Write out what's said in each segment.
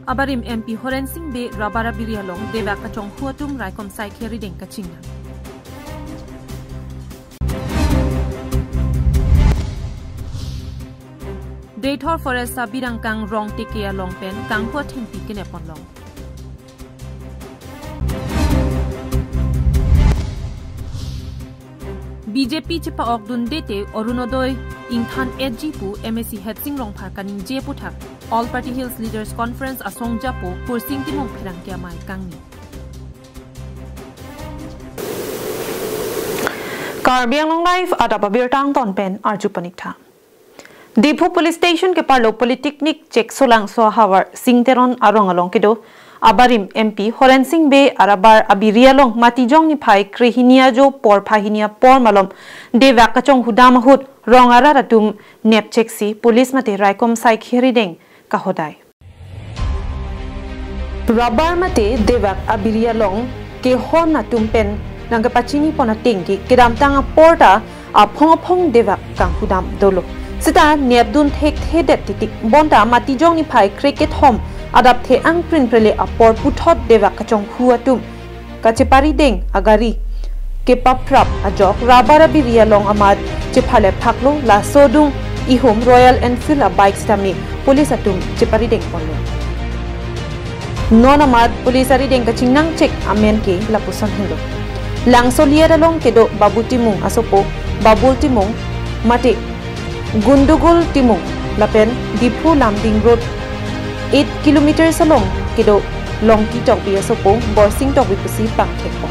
Abarim MP Horen Singh Be Rabara Birialong Deva Kachong Huatum Raikom Sai Kheri Deng Kachingna. Daythor Forest Sabirang Kang Rong Tikea Long Pen Kang Hua Thingpi Kinepon Long. BJP Chipa Ogdun Dete Orunodoi Ingthan Edjipu MSC Hetzing Rong Parkaning Jeputak All Party Hills Leaders Conference Asong Japo Pursing Timong Pirang Kiamai Kangni. KarbiAnglongLIVE Adapa Birtang Ton Pen Arjupanikta. Dipu Police Station ke parlo Polytechnic Check Solang Sohawar Singteron Arong Along Kido Abarim MP Horen Singh Be Arabar Abirialong Matijong ni Pai Krehinia Jo Por Pahinia Por Malom Deva Kachong Hudamahut Rong Araratum Nep Cheksi Police Mate Raikom Sai Khirideng Kahodai Rabar Mate Deva Abirialong ke Hona Tumpen Nangapachini Ponating ki Kedam Tanga Porta Apong Deva Kang Hudam Dolo Sita Nebdun Tek Hedet Titik Bonda Matijong ni Pai Cricket Home Adap the ang print prele apor puthot deva kachong huatum kachepari deng agari ke paprap ajok rabara biria long amad chephale phaklo la sodung ihum Royal Enfield a bike stami police atum chepari deng ponlo non amad police ari deng kachingnang check amen ke lapusan hindo langsolia dalong kedo babutimung asopo babul timung mate gundugul timung lapen dipu lamding road 8 kilometers along kido longki tok biya sopo borsing tok bipusi pang thekpo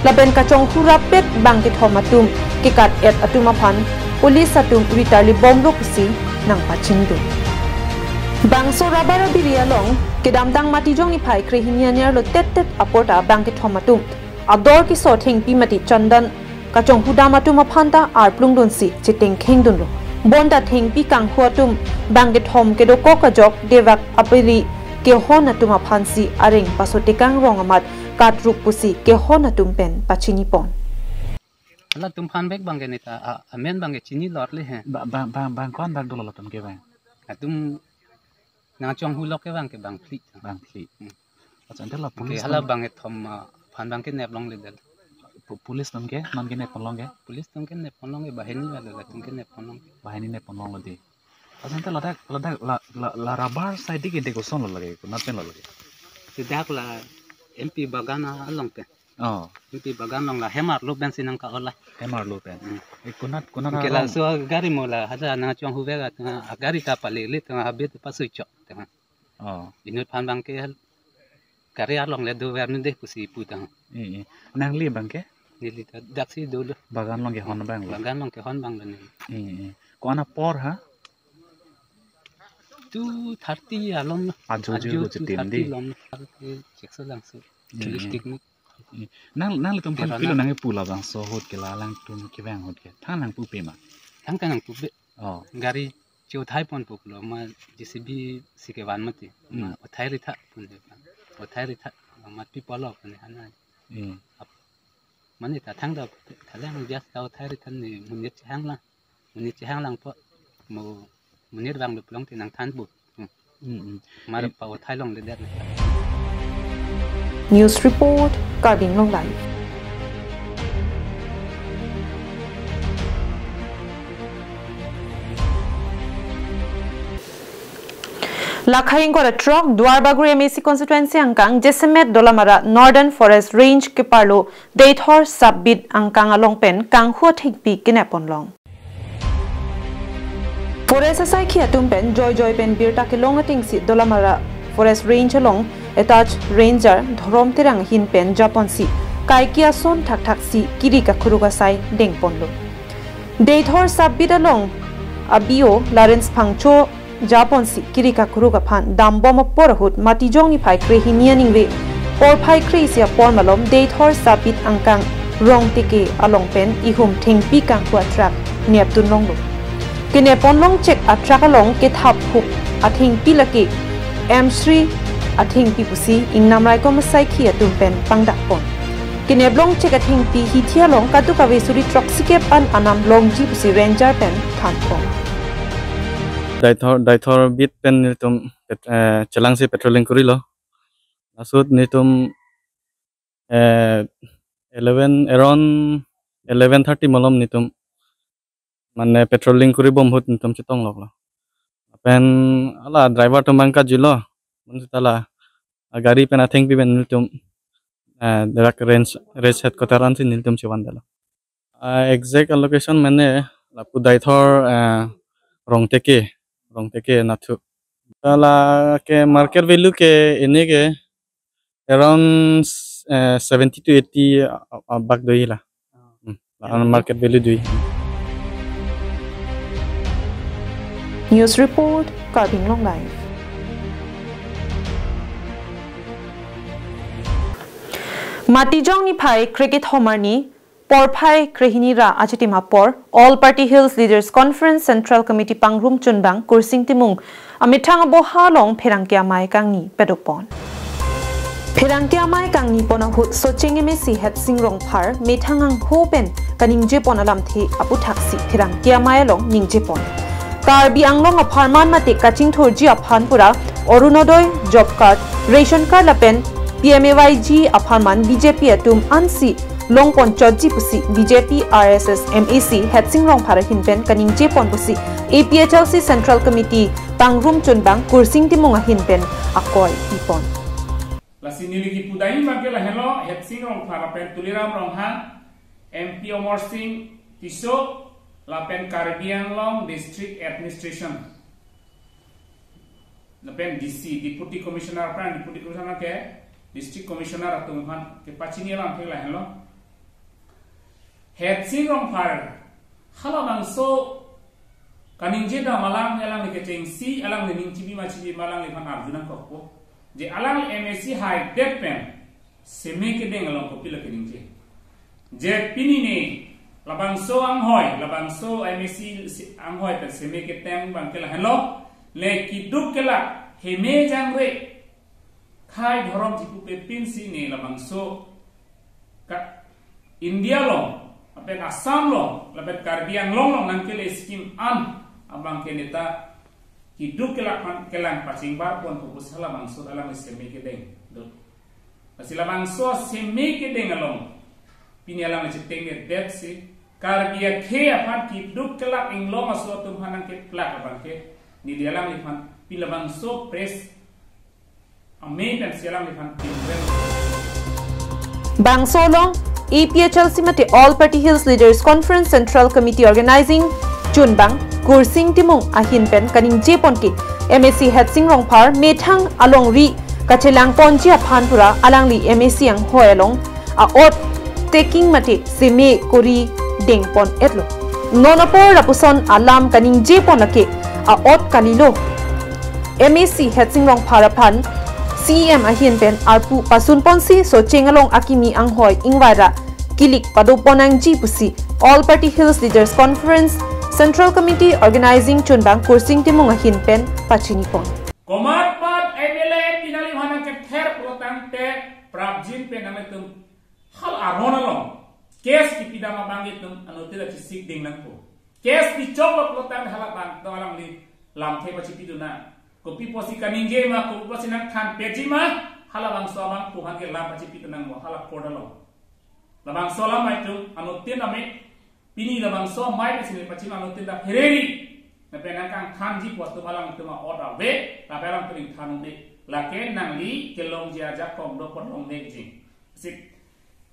laben kachong hurapet bangkit homatum kikat et atumapan police atum ritarli bomro pusi nang pachindu bangso rabara birialong kidamtang matijong ni phai krehinia ner lo tet aporta bangkit homatum ador ki so thengpi mati chandan kachong hudamatum aphanta arplungdun si chiteng khengdun ro Bonda Thengpi Kang Huatum Bangit Hom Kedo Kokajok Devak Apiri Ke Hona Tuma Phansi Aring Pasotekang Rongamat Katruk Pusi Ke Hona Tumpen Pachini Pon Ala Tumphan Bek Bangenita Amen Bange Chini Lorle He Bang Kon Bang Dolo Tum Ke Bang Atum Na Chong Hulok Ke Bang Ke Bang Pli Acan Dela Police Ala Banget Hom Phan Bang Ke Nep Long Ledel Police Tum Ke Man Ke Nep Long Ke Police Tum Ke Nep Long Ke Baheni Wala Tum Ke Nep Long Bahini Nep Long Lodi Acan Dela La Rabar Side Ke Deko Son Lo Lage Not Pen Lo Lage Sidak la MP Bagana Along Pe Oh MP Bagana Long la Hemar Lo Ben Sinang Ka Ola Hemar Lo Pen Kunat Ke la so gari mo la haja na chong huvega gari ka pale le tanga habet pasui chok tanga Oh inut Phan Bang Ke gari along le do ver nde kusi putang Nang li Bang Ke Dilita daksi dulu Bagan Long Ke Hon Bang Bagan Long Ke Hon Bang ni Kona por ha 230 along Aju Tindi long cek selang su teknik Nang le tum phan kilo nang pula bang so hot ke la lang tum ke bang hot ke thang nang pu pe ma thang kanang pu be oh gari cheu thai pon pu lo ma JCB sike wan mati ma thai ri tha pun de thai ri tha ma pi polo ne ana mani ta thang da thalang jas ta thai ri than ni munit hang lang po mo munit bang de plong ti nang than bu ma pa thai long de det News Report KarbiAnglongLIVE Lakhaing ko truck Dwarbaguri MSC constituency angkang Jesemet Dolamara Northern Forest Range ke parlo Daythor Subbit angkang alongpen kang huathikpi kineponlong Forest asai khia tumpen joy pen birta ke longating si Dolamara Forest Range along attach ranger Dhorom Tirang hin pen Japon si Kaikia son thak si kirika khuruga sai dengponlo Daythor Subbit along Abio Lawrence Phangcho Japon si kirika khuruga phan dambom porhut matijong ni phai krehinia ningwe por phai kreisia por malom Daythor Subbit angkang rong tike along pen ihum thengpi kang kwa track neptun longlo kinepon long check atrak along ke thap huk athing pilaki M3 athing pi pusi ingnamrai ko masai khia tumpen pangdak pon kineblong check athing pi hithia long katu kawe suri truck sikep an anam long ji pusi ranger pen than pon daithor bit pen nitum chelang si patrolling kurilo asut nitum 11 around 11:30 malom nitum mane patrolling kuri bom hut nitum chitong lok la pen ala driver to mangka jilo muntala gari pen atheng pi ben nitum derak range headquarter an sin nitum chiwandala exact location mane lapu daithor rongteke nathu la ke market value ke ini ke around 70 to 80 bak doi lah market value doi. News report, KarbiAnglongLIVE. Matijong ni phai cricket homer ni Porphai Krehinira Achitima Por All Party Hills Leaders Conference Central Committee Pangrum Chunbang Kursing Timung Amitang Boha Long Perangkia Mai Kangi Pedopon Perangkia Mai Kangi Pona Hut Soching Messi Het Sing Rong Par Metangang Hopen Kaning Jepon Alam Thi Apu Taxi Perangkia Mai Long Ning Jepon Karbi Anglong Aparman Mate Kaching Thorji Aphanpura Orunodoi Job Card Ration Card Lapen PMAYG Aparman BJP Atum Ansi Longpon Chodji Pusi BJP RSS MEC Hetsing Rong Phara Hinpen Kaning Jepon Pusi APHLC Central Committee Pangrum Chunbang Kursing Timunga Hinpen Akoy Ipon La siniligi pudai magel hello Hetsing Rong Phara pen tuliram rong hang MP Omar Singh Tiso la pen Karbi Anglong District Administration la pen DC Deputy Commissioner ke District Commissioner atumhan ke pachini lam phela hello Hetsing Rong Phara hala bangso kaninje da malang elang ni keteng si alang ni ning chibi malang ni phan arjuna ko je alang MSC high depth pen seme ke deng along ko pila keninje je pini ne labangso anghoi labangso MSC anghoi pen seme ke teng bang kela hello le kiduk kela heme jangre khai dhorom jipu pe pin si ne labangso ka India long apen Assam lo labet Karbi Anglong long nangkele scheme an abang keneta hidup kelang pasing bar pon pupus hala bangso dalam seme kedeng do asila bangso seme kedeng along pini alang ceteng det si Karbi ke apan hidup kelak inglong aso tumhanan ke plak abang ke ni dialang lipan pila bangso press amen dan sialang lipan timben Bangso long APHLC Mate All Party Hills Leaders Conference Central Committee Organizing Chunbang Kursing Timung Ahinpen Kaning Jepon Ki MSC Hetsing Rong Par Methang Along Ri Kachelang Ponji Aphanpura Alang Li MSC Ang Hoelong A Ot Taking Mate Seme Kori Dengpon Etlo Nonapor Rapuson Alam Kaning Jepon Lake A Ot Kalilo MSC Hetsing Rong Parapan CM Ahinpen Arpu Pasun Ponsi So Chengalong Akimi Anghoi Ingwara Kilik Padoponang Jipusi All Party Hills Leaders Conference Central Committee Organizing Chunbang Kursing Timung Ahinpen Pachinipon Komat pat MLA pinali mana ke ther protang te prabjin pe namatum hal arona long kes ki pidama bangit tum anotela ci sik ding lang ko kes di chok protang halaban dalam li lam the pachi piduna kopi posi kaninge ma ko posi nang khan peji ma hala bang so bang ko hange lam pachi piduna mo hala kodalo labang so lam mai tu anotin ame pini labang so mai pe sini pachi ma anotin da hereri na pe nang khan ji pot tu malang tu ma order ve la pe lam tu khan de la ke nang li kelong ja ja kom do pot long de ji sik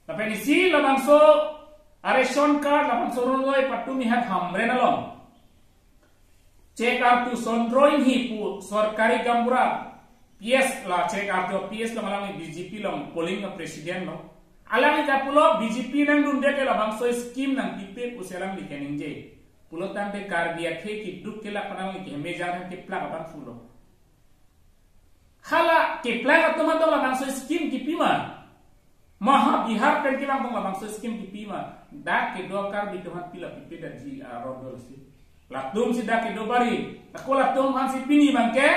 la pe ni si labang so areson card labang so roi patumi hat hamre na long check out to sondroin hi pu sarkari gambura PS la check out to PS la malang BJP long polling of president long alang ita pulo BJP nang dun deke la bangso scheme nang tipe pu selang dikening je pulo tan de Karbi ke ki duk ke la panang ke mejan ke plak abang fulo hala ke plak atoma to la bangso scheme ki pima maha bihar pen ki bang la bangso scheme ki pima da ke do Karbi to hat pila pipe da ji rodol si latum sida ke dobari ako latum han si pini bangke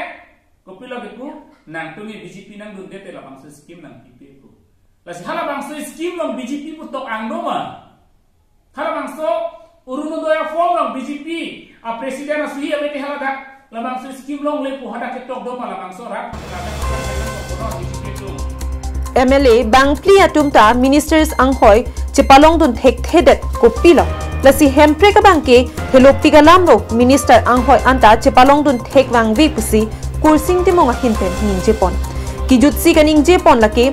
ko pila ke ku nang tungi BJP nang dun dete la bangso scheme nang pipe ku la si hala bangso scheme long BJP pu tok angdoma hala bangso uruno doya form long BJP a presiden asli abete hala dak lamang so skim long le pu hada ke tok do ma lamang so rak MLA Bangpli atumta ministers anghoi chepalong dun thek thedet kopilo lasi hempre ka bangke helopti galamro minister anghoi anta chepalong dun thek wangwi pusi kursing timong hinpen ninjepon kijutsi kaning jepon lake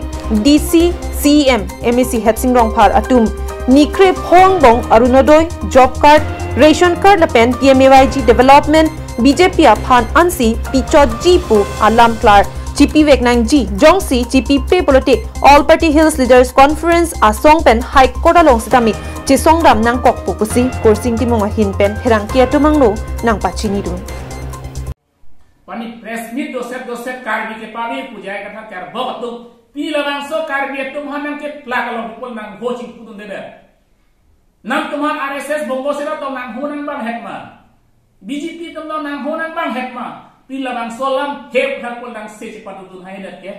DC CM MEC Hetsingrong phar atum nikre phongbong arunodoi job card ration card lapen PMAYG development BJP aphan ansi pichot pu alam klar GP Veknang G Jongsi GP Pe Politik All Party Hills Leaders Conference asong pen High Court along sitami chisong ram nang kok pupusi kursing timong hin pen herang kia tumanglo nang pachini dun pani press meet doset Karbi ke pavi pujai kata kar botu pila bangso Karbi tum hanang ke plak along pun nang coaching putun dede nang tuman RSS bongo sira to nang honang bang hekma BJP tum nang honang bang hekma pila bang solam hep rakol nang se patutun haidat ke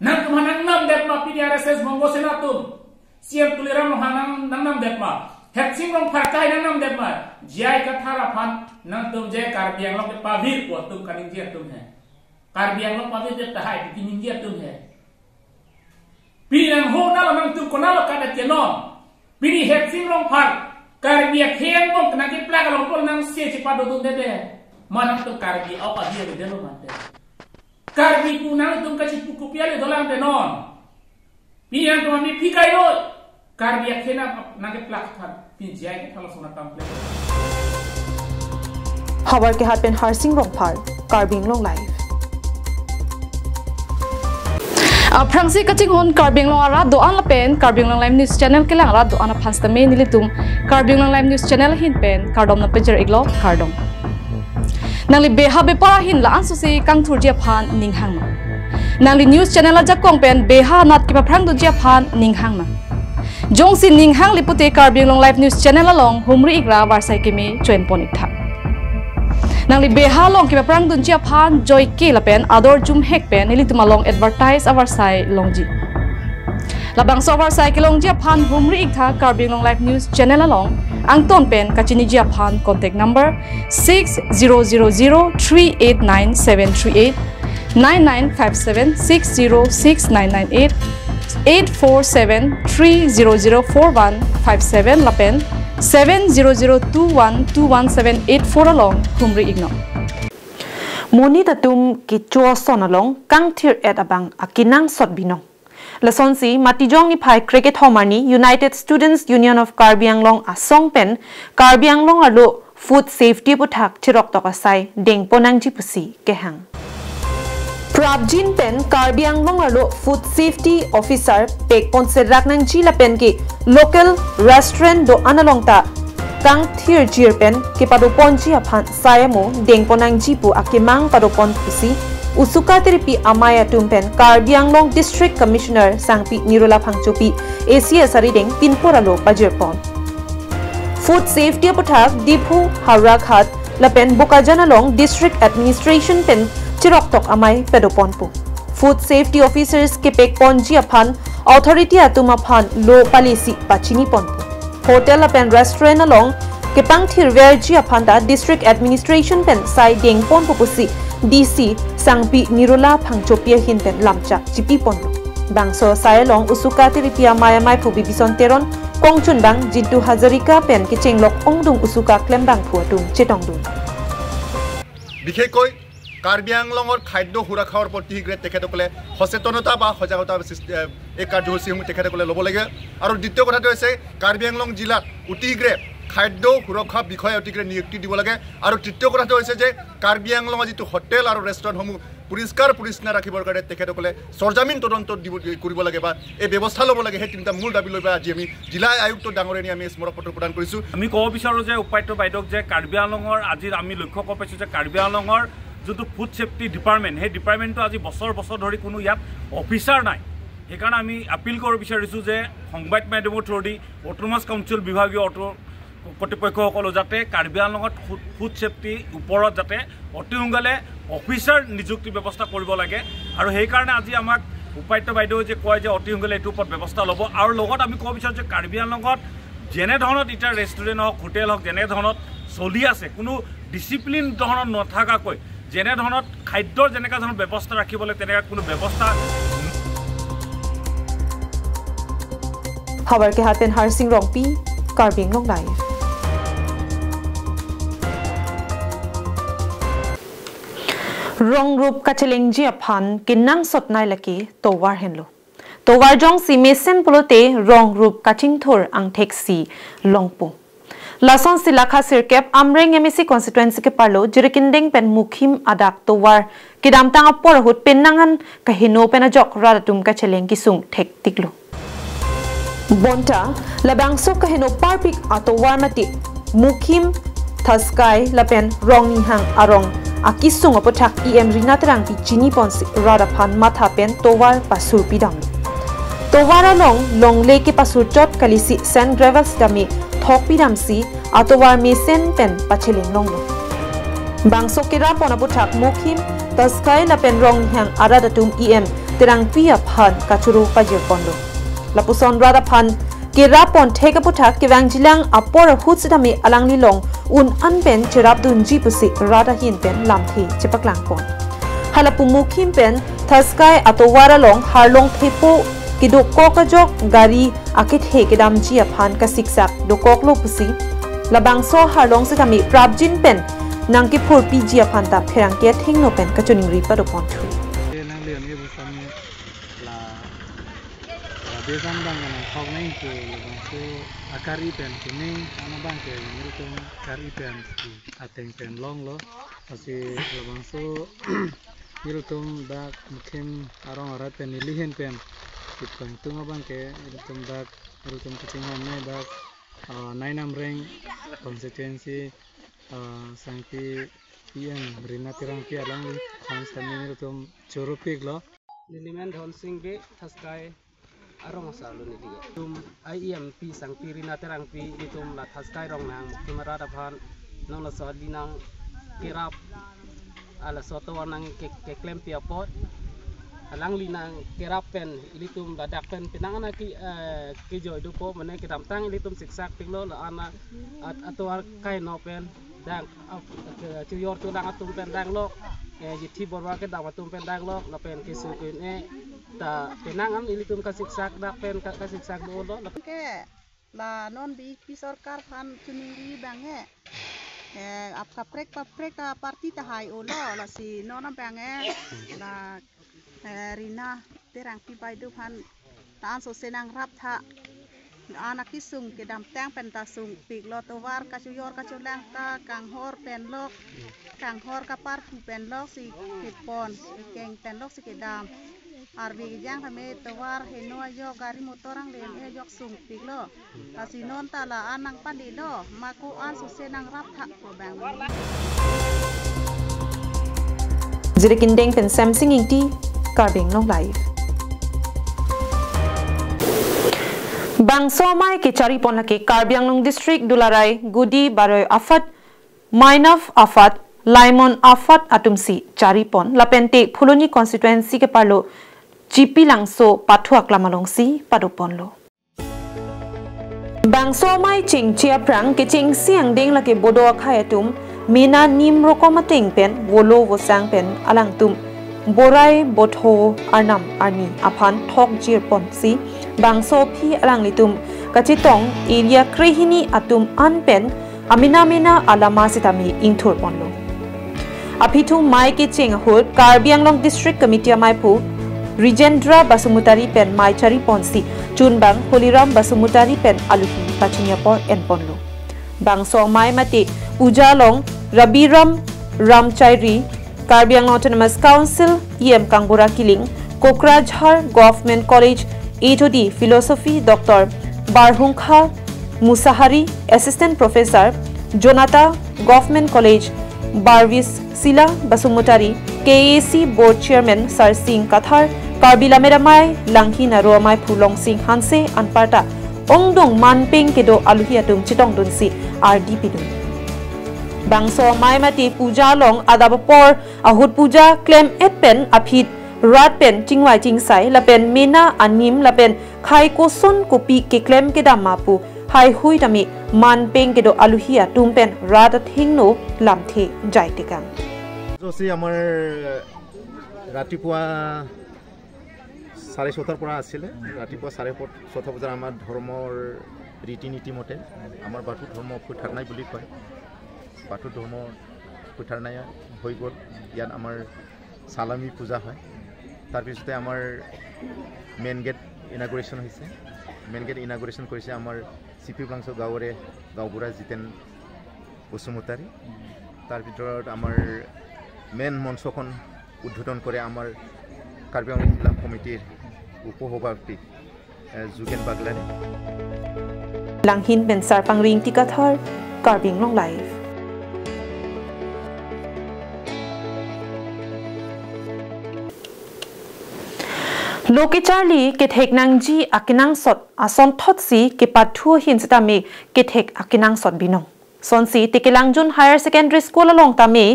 nang tumanang nam depma PDRSS mongo senatum siam tuliram hanang nam depma hetsing rong parkai nam depma jai kathara phan nang tum jai Karbi Anglong ke pavir ko tum kaning dia tum hai Karbi Anglong pavir de tahai kining dia tum hai pinang ho na nang tum konalo kada kenon pini hetsing rong par Karbi khen mong nang ke plak long pol nang se patutun de manang tu Karbi au pa dia de lo mate Karbi punang tum kachi pukupia le dolang de non pian to mi pikai lo Karbi akhena nage plak than pin jai ke thalo sona tample Hawar ke hatpen harsing rong phar KarbiAnglongLIVE Prangsi kaching hon KarbiAnglong ara do an lapen KarbiAnglongLIVE news channel ke lang ara do an phasta me nilitum KarbiAnglongLIVE news channel hin pen kardom na pejer iglo kardom nangli beha bepara hin la ansu si kang thur jia phan ninghang ma nangli news channel ajak kong pen beha nat ki phrang du jia phan ninghang ma jong si ninghang lipute KarbiAnglongLIVE news channel along humri igra warsai kemi join ponik tha nangli beha long ki phrang du jia phan joy ke la pen ador jum hek pen ilitum along advertise avarsai longji labang so avarsai ki long jia phan humri ikha KarbiAnglongLIVE news channel along Angton pen kachini jia phan contact number 6000389738 9957606998 84730041157 lapen 7002121784 along humri igno Moni tatum ki chua son along kang thir et abang akinang sot binong Lasonsi matijong ni phai cricket homani United Students Union of KarbiAnglong asong pen KarbiAnglong alo food safety puthak chirok tokasai dengponang ji pusi kehang Prabjin pen KarbiAnglong alo food safety officer pekpon sedrak nang ji la pen ki local restaurant do analongta kang thir jir pen ki padopon ji aphan sayamo dengponang ji pu akimang padopon pusi Usuka tiripi amaya tumpen KarbiAnglong District Commissioner Sangpi Nirula Phangchopi ACS Sarideng Pinporalo Pajirpon Food Safety Puthak Dipu Harakhat Lapen Bukajanalong District Administration Pen Chiroktok Amay Pedoponpo Food Safety Officers Kepek Ponji Aphan Authority Atumaphan Lo Palisi Pachini Ponpo Hotel Lapen Restaurant along Kepang Thirverji Aphanda District Administration Pen Sai Deng Ponpo Pusi DC Sangpi Nirula Phangchopia Hinten Lamcha Chipi Ponlo Bangso Sayalong Usuka Tiripia Maya Mai Phubi Bison Teron Kongchun Bang Jintu Hazarika Pen Kichenglok Ongdung Usuka Klembang Phuatum Chetongdung বিশেষকৈ কাৰ্বিআংলঙৰ খাদ্য সুৰক্ষাৰ প্ৰতি তেখেতসকলে সচেতনতা বা সজাগতা এই কাৰ্যসূচীসমূহ তেখেতসকলে ল'ব লাগে আৰু দ্বিতীয় কথাটো হৈছে কাৰ্বিআংলং জিলাত অতি শীঘ্ৰে খাদ্য সুৰক্ষা বিষয়ে অতি শীঘ্ৰে নিযুক্তি দিব লাগে আৰু তৃতীয় কথাটো হৈছে যে কাৰ্বিআংলঙৰ যিটো হোটেল আৰু ৰেষ্টুৰেণ্টসমূহ পৰিষ্কাৰ পৰিচ্ছন্ন ৰাখিবৰ কাৰণে তেখেতসকলে সৰজামিন তদন্ত কৰিব লাগে বা এই ব্যৱস্থা ল'ব লাগে সেই তিনিটা মূল দাবী লৈ আজি আমি জিলা আয়ুক্ত ডাঙৰীয়ানী আমি স্মাৰকপত্ৰ প্ৰদান কৰিছোঁ আমি ক'ব বিচাৰোঁ যে উপায়ুক্ত বাইদেউক যে কাৰ্বিআংলঙৰ আজি আমি লক্ষ্য কৰিব পাইছোঁ যে কাৰ্বিআংলঙৰ যিটো ফুড সেফটি ডিপাৰ্টমেণ্ট সেই ডিপাৰ্টমেণ্টটো আজি বছৰ বছৰ ধৰি কোনো ইয়াত অফিচাৰ নাই সেইকাৰণে আমি আপিল কৰিব বিচাৰিছোঁ যে সংবাদ মাধ্যমৰ থ্ৰুদি অট'নমাছ কাউন্সিল বিভাগীয় কৰ্তৃপক্ষসকলে যাতে কাৰ্বিআংলঙত ফুড সেফটি ওপৰত যাতে অতি সোনকালে অফিচাৰ নিযুক্তি ব্যৱস্থা কৰিব লাগে আৰু সেইকাৰণে আজি আমাক উপায়ুক্ত বাইদেৱে যে কয় যে অতি সোনকালে এইটোৰ ওপৰত ব্যৱস্থা ল'ব আৰু লগত আমি ক'ব বিচাৰোঁ যে কাৰ্বিআংলঙত যেনে ধৰণত এতিয়া ৰেষ্টুৰেণ্ট হওক হোটেল হওক যেনে ধৰণত চলি আছে কোনো ডিসিপ্লিন ধৰণৰ নথাকাকৈ যেনে ধৰণত খাদ্যৰ যেনেকা ধৰণৰ ব্যৱস্থা ৰাখিবলৈ তেনেকা কোনো ব্যৱস্থা খবৰ के हाथ हर सिंह Rongpi KarbiAnglongLIVE Rong rup kaceleng ji aphan kinang sot nai laki towar henlo towar jong si mesen pulote rong rup kaching thor ang taxi longpo lason silakha sirkep amreng MSC constituency ke parlo jirikindeng pen mukhim adak towar kidam tang apor hut penangan kahino penajok radatum kaceleng kisung thek tiklo bonta labang so kahino parpik atowar mati mukhim thaskai lapen rong ni hang arong akisung apothak em rina terang pi chini ponsi radaphan matha pen towar pasur pidam towar along longle ke pasur chot kalisi sen gravel stami thok pidam si atowar mesen pen pacheleng longlo bangso kira pon apothak mukhim taskai la pen rong hang aradatum em terang pi aphan kachuru pajir ponlo lapuson radaphan kira pon theka puthak kiwang jilang apor hutsidami alangni long un anpen cherap dunji pusi rada hin pen lamthi chepaklang pon halapu mukhim pen thaskai atowara long harlong thepo kidok kokajok gari akit he kidam ji aphan ka siksak dokok lo pusi labangso harlong sikami prabjin pen nangki phurpi ji aphan ta pherang ke thingno pen kachuning ri pa do pon thu Besan bang na khog nai ko bang so akari pen kini ana bang ke niltum kari pen ateng pen long lo asi bang so niltum da mukhim arong arat pen nilihen pen kitpang tung bang ke niltum da niltum kachingan nai da nainam reng constituency sangpi PM rina tirang pi alang khans tani niltum choropik lo nilimen dhon sing ge thaskai arong salu ni dia tum IEM pi sang pirina terang pi ditum la thaskai rong nang kimara da phan nong la so dinang kirap ala soto wanang ke klem pi apot alang linang kirap pen ilitum la dak pen pinangana ki joy du po mane ki tamtang ilitum siksak tinglo la ana atwar kai no pen dang tu yor tu dang atum pen dang lo jithi borwa ke dang atum pen dang lo la pen ki su kun ta penangan ilitum kasiksak dak pen kasiksak do lo ke la non bi pi sarkar phan chuniri bange ap kaprek parti ta hai olo la si non bange la rina terang pi bai du phan tan so senang rap tha anak kisung ke dam tang pen ta sung pik lo towar ka chuyor ka chulang ta kang hor pen lok kang hor ka par pen lok si kipon keng pen lok si ke dam arbi jang kami tawar heno ayo gari motorang len jok sung piglo kasinon tala anang pandilo maku an susenang rap thak ko bang jirikindeng pen samsing ingti KarbiAnglongLIVE bangso mai ke chari pon lake KarbiAnglong district dularai gudi baroi afat mainaf afat laimon afat atumsi chari pon lapente phuloni constituency ke parlo GP langso pathuak lamalongsi paduponlo bangso mai ching chia prang ke ching siang ding lake bodo khayatum mina nim rokomating pen wolo wosang pen alangtum borai botho arnam arni aphan thok jir ponsi bangso phi alanglitum kachitong area krehini atum anpen amina alama sitami ingthur ponlo apithu mai ke ching hut KarbiAnglong district committee mai pu Rijendra Basumutari pen mai chari ponsi chunbang Holiram Basumutari pen aluhi pachinyapor en ponlo bangso mai mati Pujalong Rabiram Ramchairi KarbiAnglong Autonomous Council EM Kangbura Kiling Kokrajhar Government College HOD Philosophy Dr. Barhungkha Musahari Assistant Professor Jonata Government College Barvis Sila Basumutari KAC Board Chairman Sir Singh Kathar Karbila Meramai Langhi Naromai Pulong Singh Hanse Anparta Ongdong Manping Kedo Aluhiatum Chitong Dunsi RDP Dun Bangso Mai Mati Puja Long Adabapor Ahut Puja Claim Etpen Aphit Rat Pen Chingwai Chingsai Lapen Mena Anim Lapen Khai Koson Kopi Ke Claim Kedamapu phai hui tami man peng ke do aluhia tumpen rada thingno lamthe jaitekang josi amar ratipua 7:30 পৰা আছিল ৰাতিপুৱা 7:30 বজাৰ আমাৰ ধৰ্মৰ ৰীতি নীতি মতে আমাৰ বাথু ধৰ্ম ফুঠাৰনাই বুলি কয় বাথু ধৰ্ম ফুঠাৰনাই হৈ গ'ল ইয়াত আমাৰ সালামি পূজা হয় তাৰ পিছতে আমাৰ মেইন গেট ইনাগুৰেশ্যন হৈছে মেইন গেট ইনাগুৰেশ্যন কৰিছে আমাৰ সিপি বাংছ গাঁৱৰে গাঁওবুঢ়া জিতেন বসুমতাৰী তাৰ ভিতৰত আমাৰ মেইন মঞ্চখন উদ্বোধন কৰে আমাৰ কাৰ্বি আংলং জিলা কমিটিৰ উপসভাপতি যোগেন Baglary Langhin Ben Sarpang Ring Tikathar, KarbiAnglongLIVE. Loki Charlie kethek nangji akinang sot ason thotsi ke pathu hinsitame kethek akinang sot binong. Sonsi Tekelangjun Higher Secondary School along tame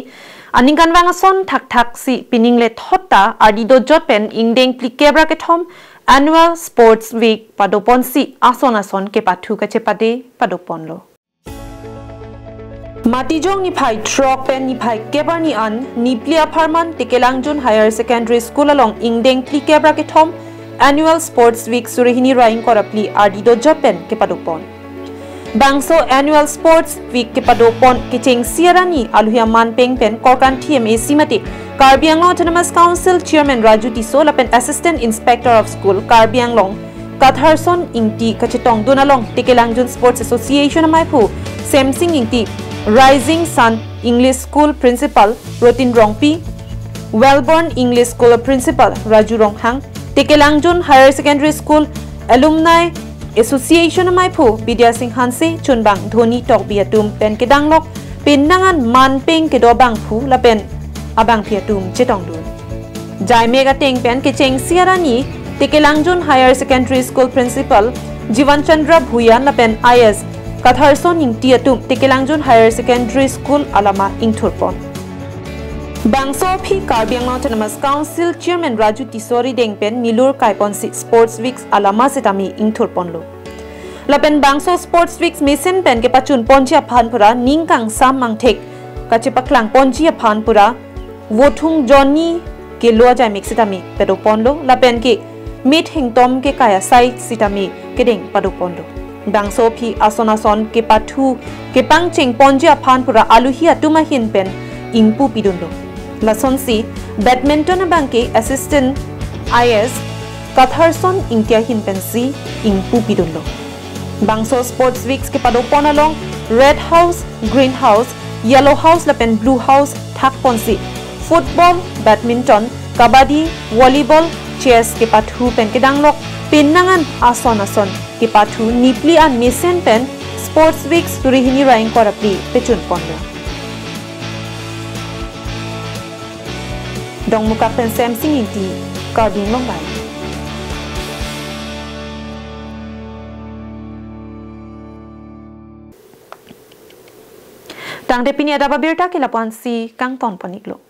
aningan wang ason thak thak si piningle thotta adido jotpen ingdeng plikebra kethom Annual Sports Week padopon si ason ke pathu kachepade padopon lo. Matijong ni phai truck pen ni phai kebar ni an niplia farman Tekelangjun Higher Secondary School along ingdeng plikebra kethom Annual Sports Week surihini raing korapli adido jotpen ke padopon. Bangso Annual Sports Week ke padopon kicheng siarani aluhia man peng pen korkan TMA simati Karbi Anglong Autonomous Council Chairman Raju Tiso lapen Assistant Inspector of School Karbi Anglong Katharson ingti kachetong dunalong Tekelangjun Sports Association amai phu Samsing ingti Rising Sun English School Principal Rotin Rongpi Wellborn English School Principal Raju Ronghang Tekelangjun Higher Secondary School Alumni Association amai phu Bidya Singh Hanse Chunbang Dhoni Tokbiatum pen kedanglok pinnangan man peng kedobang phu lapen abang piatum chetong dun jai mega teng pen kicheng siarani Tekelangjun Higher Secondary School Principal Jivan Chandra Bhuyan lapen IS Katharson ingti atum Tekelangjun Higher Secondary School alama ingthurpon Bangso phi Karbi Anglong Autonomous Council Chairman Raju Tisori dengpen Nilur Kaiponsi Sports Weeks alama setami ingthurpon lo lapen Bangso Sports Weeks mission pen ke pachun ponjia phanpura ningkang sam mangthek kachipaklang ponjia phanpura Wothung Johnny ke loa jai mixitami pedopondo lapen ke mit hingtom ke kaya sai sitami kedeng padopondo Bangso phi asonason ke pathu ke pangcheng ponjia phanpura aluhia tumahin pen ingpu pidundo lasonsi badminton bangke assistant IS Katharson ingtia hin pensi ingpu pidundo Bangso Sports Weeks ke padopon along Red House Green House Yellow House lapen Blue House thak ponsi Football, badminton, kabaddi, volleyball, chess ke pathu pen ke danglok pinnangan ason ke pathu nipli an mission pen Sports Weeks turihini raing korapli pechun pondo. Dong muka pen Samsung inti KarbiAnglongLIVE. Tang depini ada babirta ke lapuan si kang ton paniklo.